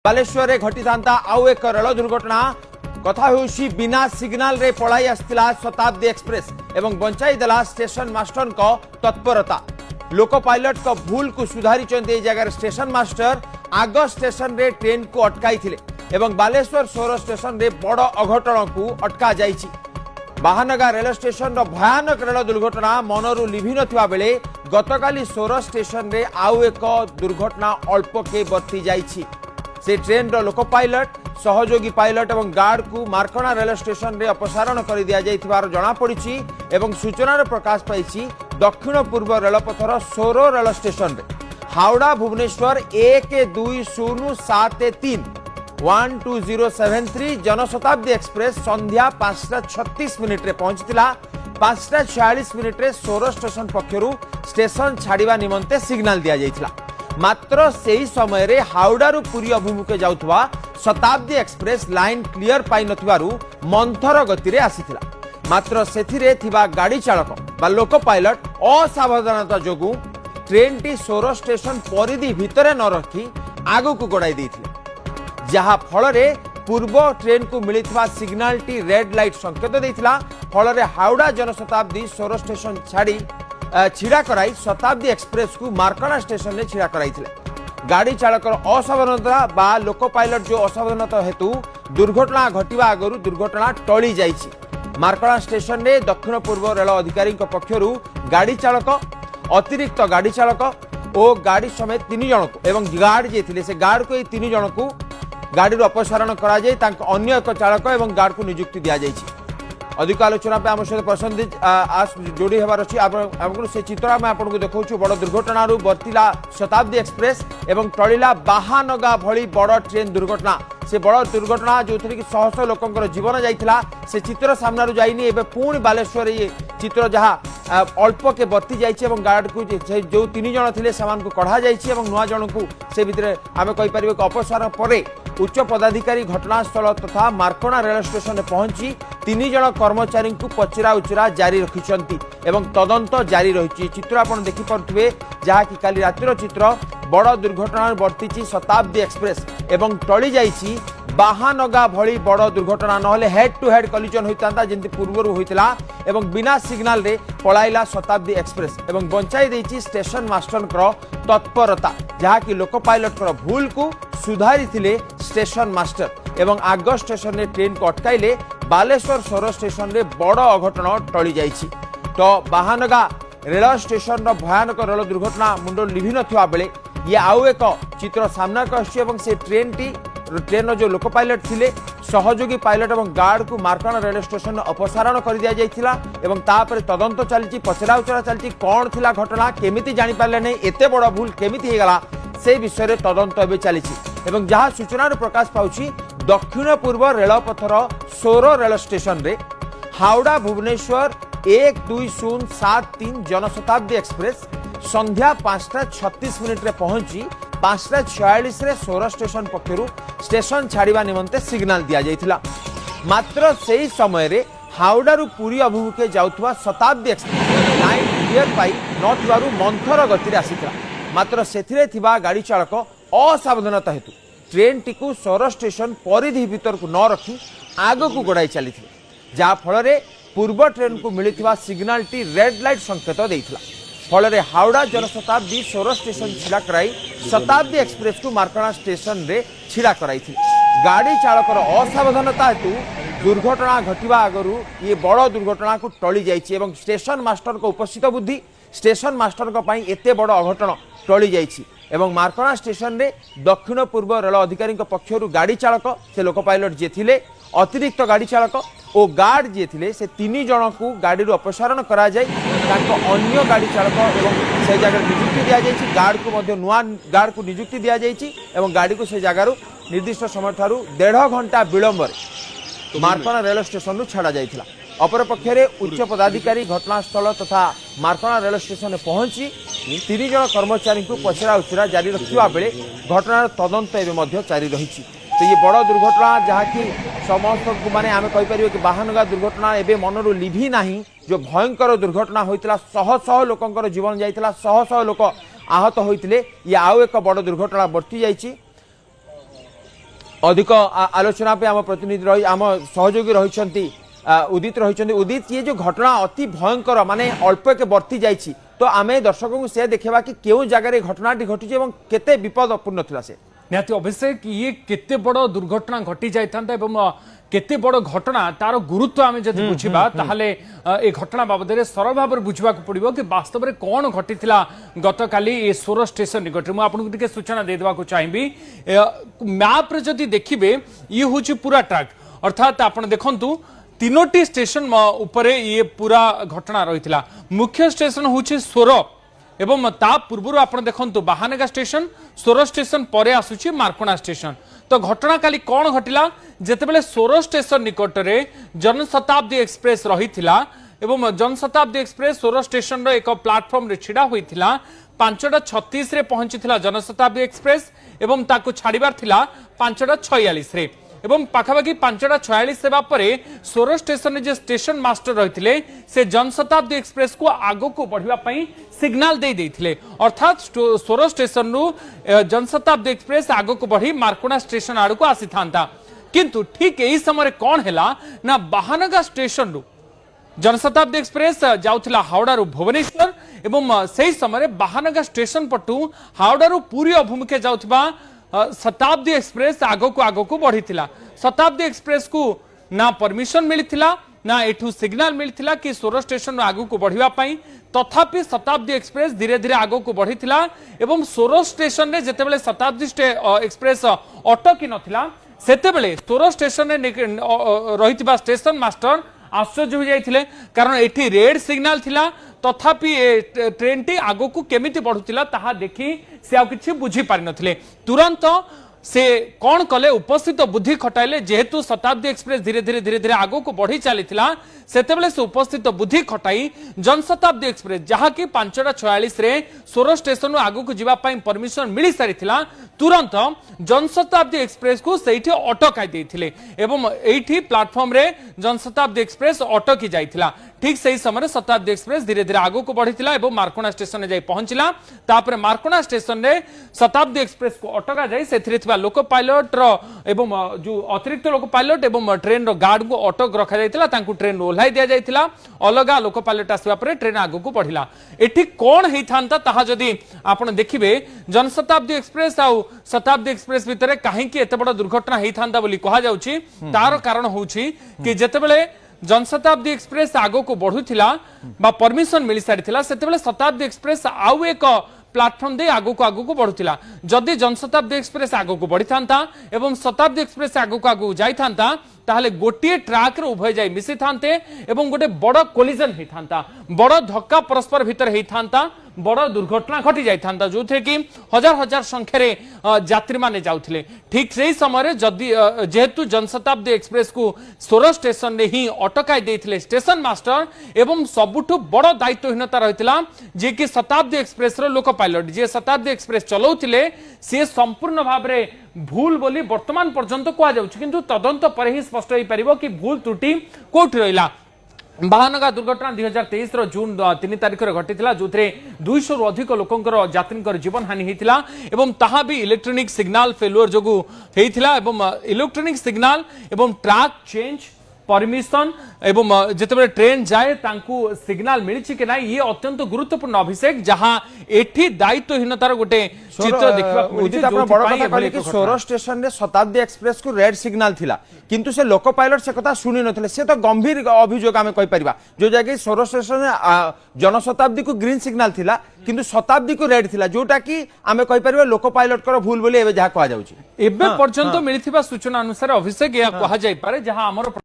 बालेश्वर घटी था आउ एक रेल दुर्घटना कथा होउछि बिना सिग्नाल रे पलाई आस्तिला शताब्दी एक्सप्रेस एवं बंचाई देला स्टेशन मास्टर को तत्परता लोको पायलट को भूल को सुधारी जगह स्टेशन मास्टर आग स्टेशन रे ट्रेन को अटकाई थिले एवं बालेश्वर सोर स्टेशन रे बड़ अघटन को अटका जाइछि। बाहानगा रेल स्टेशन रो भयानक रेल दुर्घटना मनरु लिभि नथिबा बेले गतकाली सोर स्टेशन रे आउ एक दुर्घटना अल्प के बर्ती जाइछि। से ट्रेन रो लोको पायलट सहयोगी पायलट एवं गार्ड को मार्कणा रेल स्टेशन रे अपसारण कर दिया जाइथिबार जणा पड़िछि एवं सूचनार प्रकाश पाइछि दक्षिण पूर्व रेलपथर सोरो रेल स्टेशन रे हावड़ा भुवनेश्वर 1207 12073 जनशताब्दी एक्सप्रेस संध्या 5:36 रे पहुंचतिला 5:46 रे सोरो स्टेशन पक्षरु स्टेशन छाड़िबा निमंते सिग्नल दिया जाइथिला। मात्र सेही समय रे हावड़ारू पुरी अभिमुखे जाउथवा शताब्दी एक्सप्रेस लाइन क्लियर पाई नथिबारु मंथर गति रे आसीथिला। मात्र सेथिरे थिबा गाड़ी चालक बा लोको पायलट असावधानता जोगु ट्रेन टी सोरो स्टेशन परिधि भितरे न रखी आगु को गड़ाई देथिले जहा फल रे पूर्व ट्रेन को मिलिथिबा सिग्नल टी रेड लाइट संकेत देथिला। फल रे हावड़ा जनशताब्दी सोरो स्टेशन छाड़ी छिड़ा कराई शताब्दी एक्सप्रेस को मार्कणा स्टेशन में छिड़ा कराई गाड़ी चालक असावधानता बा लोको पायलट जो असावधानता हेतु दुर्घटना घटिबा आगरु दुर्घटना टली जाइछि। मार्कणा स्टेशन में दक्षिण पूर्व रेल अधिकारी पक्षरु गाड़ी चालक अतिरिक्त गाड़ी चालक और गाड़ी समेत 3 जन को एवं गार्ड जे थिले से गार्ड को 3 जन को गाड़ी अपसारण करा जाय तांको अन्य एक चालक एवं गार्ड को नियुक्ति दिया जाइछि। अधिक आलोचना पे आम सहित प्रसन्न आज जोड़ी हबार अच्छी से चित्र आम आपको देखा बड़ दुर्घटना बर्तिला शताब्दी एक्सप्रेस एवं टलिला बाहानगा भली बड़ ट्रेन दुर्घटना से बड़ दुर्घटना जो थी कि शह शह लोक जीवन जाइथिला से चित्र सामना जाइनी एवं पुणी बालेश्वर ये चित्र जहाँ अल्प के बर्ती जाइए गार्ड को जो 3 जन थे से कढ़ा जाइए नुआ जन को से भितर आम कहीपर अपसारण पर उच्च पदाधिकारी घटनास्थल तथा मार्कणा रेल स्टेशन में पहुंची 3 जन कर्मचारी को पचरा उचरा जारी रखिंट एवं तदंत जारी रही। चित्र आप देखिपे जहाँकि काली रातिर चित्र बड़ दुर्घटना बर्ती शताब्दी एक्सप्रेस एवं टली जाइए बाहानगा भली बड़ दुर्घटना नहले हेड टू हेड कलिजन होता जमी पूर्वर होता एवं बिना सिग्नाल रे पलाइला शताब्दी एक्सप्रेस एवं बंचाई देछि स्टेशन मास्टर तत्परता जहाँकि लोको पायलट भूल को सुधारी थिले स्टेशन मास्टर एवं आग स्टेशन रे ट्रेन को अटकाइले बालेश्वर सोर स्टेशन रे बड़ अघटन टली जाइछि। तो बाहानगा रेल स्टेशन रो भयानक रेल दुर्घटना मुंड लिभि नथिबा बेले ये आउ एक चित्र सामना आछि एवं से ट्रेन जो लोको पायलट थिले सहयोगी पायलट एवं गार्ड को मार्कणा रेल स्टेशन अपसारण कर दिया जाइथिला एवं तापर तदंत चलछि पचरा उचरा चलछि कौन थिला घटना केमिति जानि पारले नै एते बड़ भूल केमिति हेगला से विषय रे तदंत एबे चलिछि एवं जहाँ सूचना प्रकाश पाउछि दक्षिण पूर्व रेलपथर सोरो रेल स्टेशन रे हावड़ा भुवनेश्वर 12073 जनशताब्दी एक्सप्रेस संध्या 5:36 रे पहुंची 5:46 रे सोरो स्टेशन पक्षरु स्टेशन छाड़िबा निमंते सिग्नल दिया जाइथिला। मात्र सेही समय रे हावड़ारू पुरी अभिमुखे जाउथवा शताब्दी एक्सप्रेस लाइन क्लियर पाई नथिबारु मंथर गति रे आसीथिला। मात्र सेथिरे थिबा गाड़ी चालक असावधानता हेतु ट्रेन टी सोरो स्टेशन परिधि भीतर को न रखी आग को गड़ाई चली जहाँ फल पूर्व ट्रेन को मिलता सिग्नल टी रेड लाइट संकेत देइथिला। फल हावड़ा जनशताब्दी सोरो स्टेशन छिड़ा कराई शताब्दी एक्सप्रेस को मार्कणा स्टेशन रे छिड़ा कराई थी। गाड़ी चालकर असावधानता हेतु दुर्घटना घटिबा आगरु ये बड़ दुर्घटना को टली जाइछि एवं स्टेशन मास्टर को उपस्थित बुद्धि स्टेशन मास्टर को पई एते बड़ अघटन टली जाइछि एवं मार्कणा स्टेशन रे दक्षिण पूर्व रेल अधिकारी पक्षरु गाड़ी चालक से लोको पायलट जे थिले अतिरिक्त गाड़ी चालक और गार्ड जे थिले से 3 जन को गाड़ी अपसारण करा जाय तांको अन्य गाड़ी चालक एवं से जगह नियुक्ति दिया जाइछि। गार्ड को मध्य नुआ गार्ड को नियुक्ति दिया जाइछि एवं गाड़ी को से जगार निर्दिष्ट समय ठारू 1.5 घंटा विलंब मार्कणा रेल स्टेशन छाड़ा जाइथिला। अपरपक्षे उच्च पदाधिकारी घटनास्थल तथा मार्कणा रेल स्टेशन में पहुंची 3 जन कर्मचारी को पचरा उचरा जारी रखा बेले घटनार तदंत एवं जारी रही। तो ये बड़ दुर्घटना जहाँकि समस्त को माने आम कहीपर कि बाहानगा दुर्घटना एवं मनरू लिभि नाही जो भयंकर दुर्घटना होता शह शह लोक जीवन जाइथिला शह शह लोक आहत होते ये आउ एक बड़ दुर्घटना बर्ती जाइछि। अधिक आलोचना पे आम प्रतिनिधि रही आम सहयोगी रही उदित रही उदित ये जो घटना अति भयंकर माने अल्प के बर्ती जाइछि तो आम दर्शक को से देखा कि क्यों जगह घटनाटी घटी केते विपदपूर्ण थिला से निहाती अभिषेक ये केते बड़ दुर्घटना घटी जाइथांता एवं केते बड़ घटना तार गुरुत्व आम जब बुझा ताहले ए घटना बाबद सरल भाव में बुझा पड़ो कि वास्तव में कौन घटी गतकाली ये सोर स्टेशन निकट में आपको टे सूचना देवा चाहिए मैप रे जदि देखिए ये हूँ पूरा ट्रैक अर्थात आप देखु तीनोटी स्टेशन उपरे ये पूरा घटना रही मुख्य स्टेशन हूँ सोर एवं ता पूर्व आप देखो बाहानेगा स्टेशन सोर स्टेशन पर आसुची मार्कोना स्टेशन तो घटना काली कौन घटिला जेतेबेले सोर स्टेशन निकट में जनशताब्दी एक्सप्रेस रही एवं जनशताब्दी एक्सप्रेस सोर स्टेशन रो एक प्लाटफॉर्म रे छिड़ा होइथिला 5:36 रे पहुंचीथिला जनशताब्दी एक्सप्रेस एवं ताकू छाड़ीबार थिला 5:46 रे एवं पाखापाखि 5:46 सेवा पर सोर स्टेशन जे स्टेशन मास्टर रही से जनशताब्दी एक्सप्रेस को आगो को बढ़ाई सिग्नाल दे देथिले अर्थात सोर स्टेशन रु जनशताब्दी एक्सप्रेस आगो को बढ़ी मार्कोना स्टेशन आड़ को आसी था किंतु ठीक यही समय कौन है ना बाहानगा स्टेशन रु जनशताब्दी एक्सप्रेस जाउथिला हावड़ा रु भुवनेश्वर एवं सही समय बाहानगा स्टेशन पटू हावड़ा रु पूरी अभिमुखे जाउथिबा शताब्दी एक्सप्रेस आगो को बढ़ी शताब्दी एक्सप्रेस को ना परमिशन मिली ना एठू सिग्नल मिली कि सोर स्टेशन आगो को बढ़ाई तथापि शताब्दी एक्सप्रेस धीरे धीरे आगो को बढ़ी एवं सोर स्टेशन रे जेतेबेले शताब्दी एक्सप्रेस अटकी नथिला सेतेबेले सोर स्टेशन रे रही स्टेशन मास्टर आश्चर्य हो जाइथिले कारण एठी रेड सिग्नल थिला तथापि ट्रेन टी आगो को केमिति बढ़ुतिला ताहा देखि से आ किछि बुझी पारि नथिले तुरंत से कौन कले उपस्थित बुद्धि खटाइले जेहेतु शताब्दी एक्सप्रेस धीरे धीरे आगो को बढ़ी चलीथिला सेतेबेले से उपस्थित बुद्धि खटाई जनशताब्दी एक्सप्रेस जहाँकि 5:46 रे सोर स्टेशन आगो को जीवा पाई परमिशन मिली सारिथिला तुरंत जनशताब्दी एक्सप्रेस को सेठी अटकाई देथिले एवं एठी प्लेटफॉर्म रे जनशताब्दी एक्सप्रेस अटकी जाइथिला ठीक सही समय शताब्दी एक्सप्रेस धीरे धीरे आगो को बढ़ीथिला एवं मार्कोना स्टेशन जाई पहुंचला तापर मार्कोना स्टेशन रे शताब्दी एक्सप्रेस को अटका जाई सेथिरे थिबा लोको पायलट रो एवं जो अतिरिक्त लोको पायलट एवं ट्रेन रो गार्ड को अटक रखा जाइथिला तांकू ट्रेन ओल्हाई दिया जाइथिला अलगा लोको पायलट आसवा पर ट्रेन आगो को बढ़िला एठी कोन हेइथांता ताहा जदी आपण देखिबे जनशताब्दी एक्सप्रेस आ शताब्दी एक्सप्रेस भितरे काहेकि एते बड़ दुर्घटना हेइथांता बोली कहा जाउची तार कारण होउची कि जेतेबेले जनशताब्दी एक्सप्रेस आगो को बढ़ुथिला बा परमिशन मिली सारिथिला सेतेबेले शताब्दी एक्सप्रेस आउ एक प्लेटफॉर्म दे आगो को बढ़ुथिला जदि जनशताब्दी एक्सप्रेस आगो को बढ़ी थांता एवं शताब्दी एक्सप्रेस आगो जाई थांता ताहले गोटे ट्रैक रे उभय जाई मिसी थांते एवं गोटे बड़ कोलिजन हे थांता बड़ धक्का परस्पर भीतर हे थांता बड़ दुर्घटना घटी जाई थांता जो थे कि हजार हजार संख्या रे यात्री माने जाउथिले ठीक सही समय जदि जेहेतु जनशताब्दी एक्सप्रेस को सोर स्टेशन रे ही अटकाई देथिले स्टेशन मास्टर एवं सबुठु बड़ दायित्वहीनता रहितला जे कि शताब्दी एक्सप्रेस रो लोको पायलट जे शताब्दी एक्सप्रेस चलाउथिले से संपूर्ण भाव रे भूल बोली वर्तमान पर्यंत कहा जाउछि किंतु तदंत पर ही स्पष्ट होई परिबो कि भूल त्रुटि कोठी रहिला बाहानगा दुर्घटना 2023 जून 3 तारिख रे घटिथिला जोथरे 200 रु अधिक लोकंकर यात्रींकर जीवन हानि हेतिला एवं ताहा भी इलेक्ट्रॉनिक सिग्नल फेल्युअर जोगु हेतिला एवं इलेक्ट्रॉनिक सिग्नल एवं ट्रैक चेंज परमिशन एवं जिते ट्रेन जाए तांकू सिग्नल मिली कि ना ये अत्यंत गुरुत्वपूर्ण अभिषेक जहां एठी दायित्वहीनतार गोटे चित्र देखा सोर स्टेशन रे शताब्दी एक्सप्रेस को रेड सिग्नल थिला किंतु से लोको पायलट से कथा शुणी नथिले से तो गंभीर अभियोग आमे कहि परिबा जो जगह सोर स्टेशन जनशताब्दी को ग्रीन सिग्नल थिला किंतु शताब्दी को रेड थिला जोटा कि आमे कहि परिबा लोको पायलट कर भूल बोली एबे जहा कहा जाउची एबे पर्यंत मिलिथिबा सूचना अनुसार अभिषेक या कहा जाय पारे जहां हमर